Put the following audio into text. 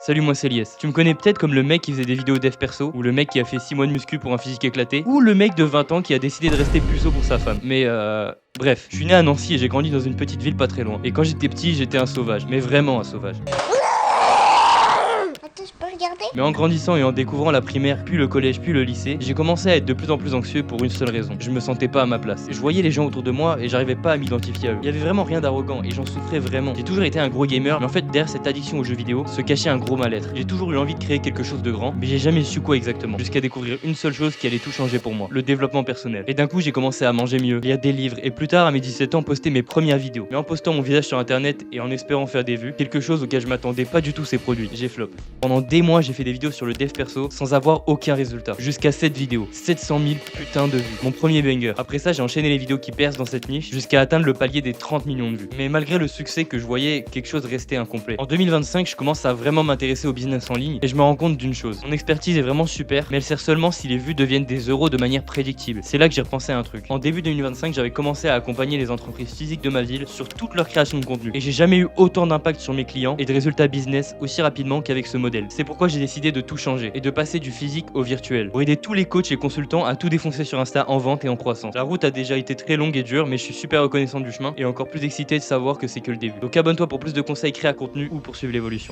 Salut, moi c'est Lies. Tu me connais peut-être comme le mec qui faisait des vidéos dev perso, ou le mec qui a fait 6 mois de muscu pour un physique éclaté, ou le mec de 20 ans qui a décidé de rester puceau pour sa femme. Mais bref, je suis né à Nancy et j'ai grandi dans une petite ville pas très loin. Et quand j'étais petit, j'étais un sauvage, mais vraiment un sauvage. Attends, je peux regarder? Mais en grandissant et en découvrant la primaire, puis le collège, puis le lycée, j'ai commencé à être de plus en plus anxieux pour une seule raison. Je me sentais pas à ma place. Je voyais les gens autour de moi et j'arrivais pas à m'identifier à eux. Il y avait vraiment rien d'arrogant et j'en souffrais vraiment. J'ai toujours été un gros gamer, mais en fait derrière cette addiction aux jeux vidéo se cachait un gros mal-être. J'ai toujours eu envie de créer quelque chose de grand, mais j'ai jamais su quoi exactement. Jusqu'à découvrir une seule chose qui allait tout changer pour moi, le développement personnel. Et d'un coup j'ai commencé à manger mieux, lire des livres et plus tard à mes 17 ans poster mes premières vidéos. Mais en postant mon visage sur internet et en espérant faire des vues, quelque chose auquel je m'attendais pas du tout s'est produit. J'ai flop. Pendant des mois j'ai fait des vidéos sur le dev perso sans avoir aucun résultat. Jusqu'à cette vidéo, 700 000 putains de vues. Mon premier banger. Après ça, j'ai enchaîné les vidéos qui percent dans cette niche jusqu'à atteindre le palier des 30 millions de vues. Mais malgré le succès que je voyais, quelque chose restait incomplet. En 2025, je commence à vraiment m'intéresser au business en ligne et je me rends compte d'une chose. Mon expertise est vraiment super, mais elle sert seulement si les vues deviennent des euros de manière prédictible. C'est là que j'ai repensé à un truc. En début 2025, j'avais commencé à accompagner les entreprises physiques de ma ville sur toute leur création de contenu. Et j'ai jamais eu autant d'impact sur mes clients et de résultats business aussi rapidement qu'avec ce modèle. C'est pourquoi j'ai décidé de tout changer et de passer du physique au virtuel pour aider tous les coachs et consultants à tout défoncer sur Insta en vente et en croissance. La route a déjà été très longue et dure, mais je suis super reconnaissant du chemin et encore plus excité de savoir que c'est que le début. Donc abonne-toi pour plus de conseils créa contenu ou pour suivre l'évolution.